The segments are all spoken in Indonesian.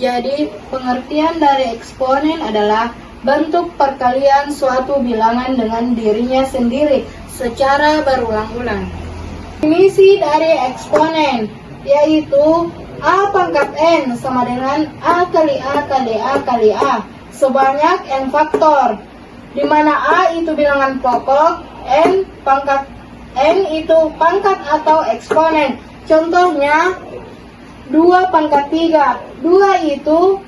Jadi, pengertian dari eksponen adalah bentuk perkalian suatu bilangan dengan dirinya sendiri secara berulang-ulang. Definisi dari eksponen yaitu A pangkat N sama dengan A kali A kali A kali A sebanyak N faktor, di mana A itu bilangan pokok, N itu pangkat atau eksponen. Contohnya 2 pangkat 3. 2 itu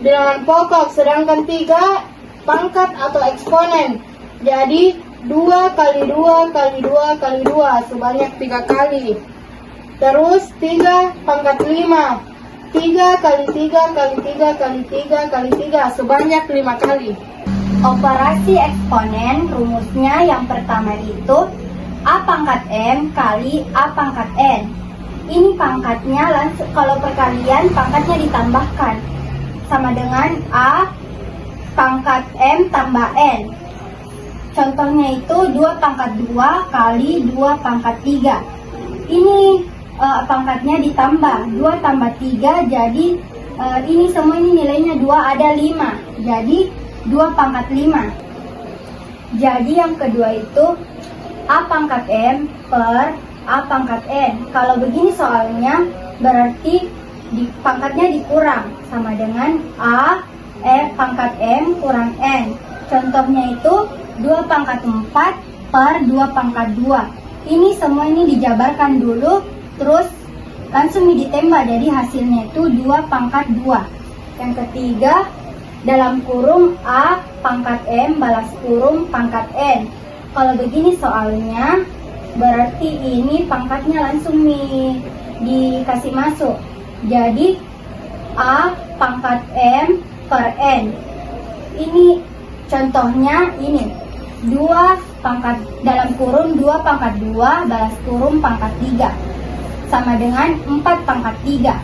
bilangan pokok, sedangkan 3 pangkat atau eksponen. Jadi 2 kali 2 kali 2 kali 2 sebanyak 3 kali. Terus 3 pangkat 5. 3 kali 3 kali 3 kali 3 kali 3 sebanyak 5 kali. Operasi eksponen rumusnya yang pertama itu A pangkat M kali A pangkat N. Ini pangkatnya langsung, kalau perkalian pangkatnya ditambahkan sama dengan A pangkat M tambah N. Contohnya itu 2 pangkat 2 kali 2 pangkat 3. Ini pangkatnya ditambah 2 tambah 3, jadi ini semua ini nilainya 2 ada 5. Jadi 2 pangkat 5. Jadi yang kedua itu A pangkat M per A pangkat N. Kalau begini soalnya berarti pangkatnya dikurang sama dengan A pangkat M kurang N. Contohnya itu 2 pangkat 4 per 2 pangkat 2. Ini semua ini dijabarkan dulu, terus langsung ditembak, jadi hasilnya itu 2 pangkat 2. Yang ketiga, dalam kurung A pangkat M balas kurung pangkat N. Kalau begini soalnya berarti ini pangkatnya langsung dikasih masuk. Jadi A pangkat M per N. Ini contohnya ini 2 pangkat dalam kurung 2 pangkat 2 balas kurung pangkat 3 sama dengan 4 pangkat 3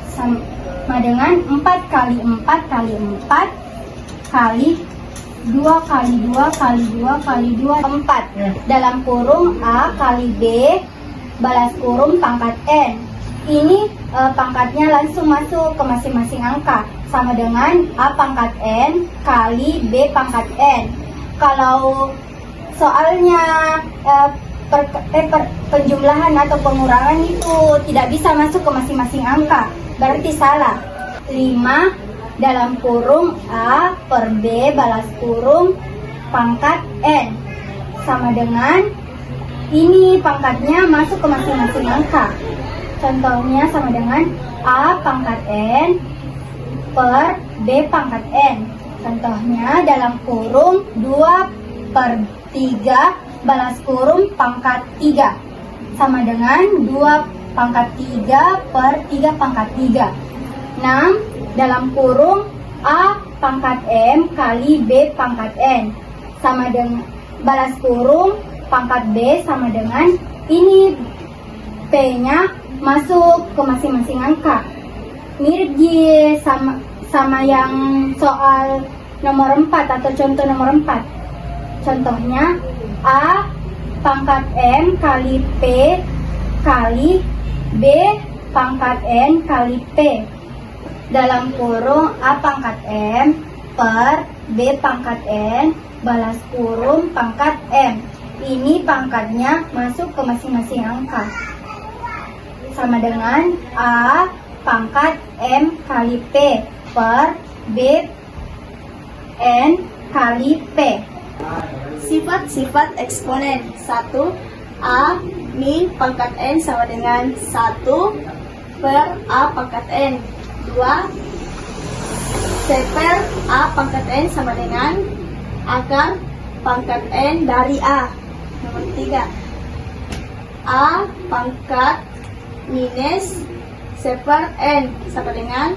sama dengan 4 kali 4 kali 4 kali 2 kali 2 kali 2 kali 2 4 dalam kurung A kali B balas kurung pangkat N. Ini pangkatnya langsung masuk ke masing-masing angka sama dengan A pangkat N kali B pangkat N. Kalau soalnya penjumlahan atau pengurangan itu tidak bisa masuk ke masing-masing angka, berarti salah. 5 dalam kurung A per B balas kurung pangkat N sama dengan ini pangkatnya masuk ke masing-masing angka. Contohnya sama dengan A pangkat N per B pangkat N. Contohnya dalam kurung 2 per 3 balas kurung pangkat 3 sama dengan 2 pangkat 3 per 3 pangkat 3. 6 dalam kurung A pangkat M kali B pangkat N sama dengan balas kurung pangkat B sama dengan ini P-nya masuk ke masing-masing angka. Mirip sama yang soal nomor 4 atau contoh nomor 4. Contohnya A pangkat M kali P kali B pangkat N kali P dalam kurung A pangkat M per B pangkat N balas kurung pangkat M. Ini pangkatnya masuk ke masing-masing angka sama dengan A pangkat M kali P per B N kali P. Sifat-sifat eksponen. 1. A min pangkat N sama dengan 1 per A pangkat N. 2. Seper A pangkat N sama dengan akar pangkat N dari A. Nomor 3. A pangkat minus seper N sama dengan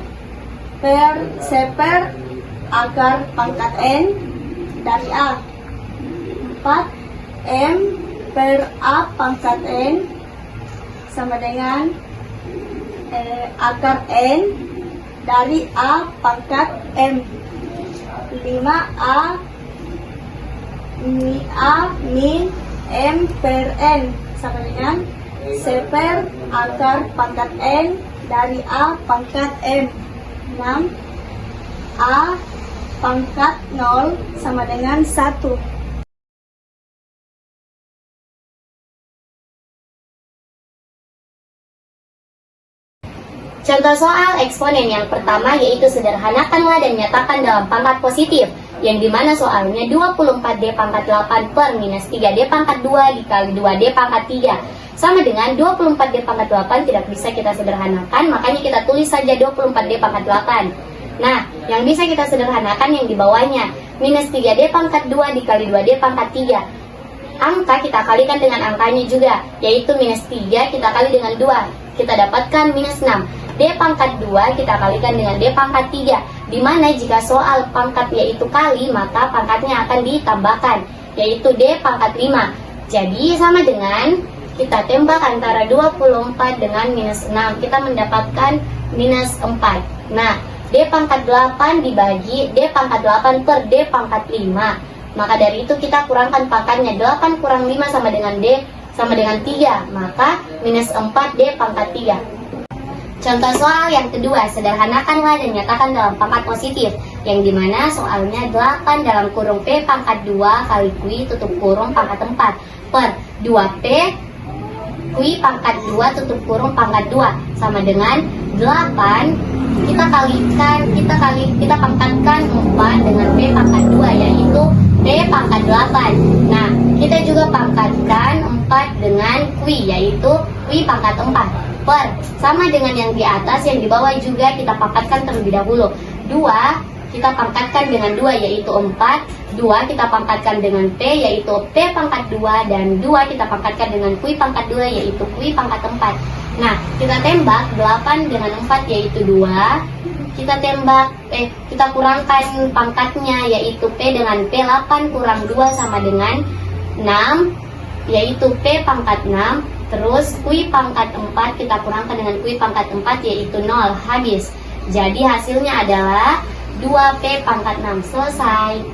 seper akar pangkat N dari A. 4. M per A pangkat N sama dengan akar N dari A pangkat M. 5. A min M per N sama dengan seper akar pangkat N dari A pangkat M. 6. A pangkat 0 sama dengan 1. Contoh soal eksponen yang pertama yaitu sederhanakanlah dan nyatakan dalam pangkat positif, yang dimana soalnya 24D pangkat 8 per minus 3D pangkat 2 dikali 2D pangkat 3 sama dengan 24D pangkat 8 tidak bisa kita sederhanakan, makanya kita tulis saja 24D pangkat 8. Nah, yang bisa kita sederhanakan yang di bawahnya, minus 3D pangkat 2 dikali 2D pangkat 3. Angka kita kalikan dengan angkanya juga, yaitu minus 3 kita kali dengan 2, kita dapatkan minus 6. D pangkat 2 kita kalikan dengan D pangkat 3, dimana jika soal pangkat yaitu kali, maka pangkatnya akan ditambahkan, yaitu D pangkat 5. Jadi sama dengan kita tembak antara 24 dengan minus 6, kita mendapatkan minus 4. Nah, D pangkat 8 dibagi D pangkat 8 per D pangkat 5. Maka dari itu kita kurangkan pangkatnya, 8 kurang 5 sama dengan D sama dengan 3, maka minus 4 D pangkat 3. Contoh soal yang kedua, sederhanakanlah dan nyatakan dalam pangkat positif, yang dimana soalnya 8 dalam kurung P pangkat 2 kali Q tutup kurung pangkat 4 per 2P Q pangkat 2 tutup kurung pangkat 2 sama dengan 8 kita pangkatkan 4 dengan P pangkat 2 yaitu P pangkat 8. Nah, kita juga pangkatkan 4 dengan Q yaitu Q pangkat 4 per sama dengan yang di atas, yang di bawah juga kita pangkatkan terlebih dahulu. 2 kita pangkatkan dengan 2 yaitu 4, 2 kita pangkatkan dengan P yaitu P pangkat 2, dan 2 kita pangkatkan dengan Q pangkat 2 yaitu Q pangkat 4. Nah, kita tembak 8 dengan 4 yaitu 2, kita kurangkan pangkatnya yaitu P dengan P, 8 kurang 2 sama dengan 6 yaitu P pangkat 6, terus Q pangkat 4 kita kurangkan dengan Q pangkat 4 yaitu 0, habis. Jadi hasilnya adalah 2P pangkat 6, selesai.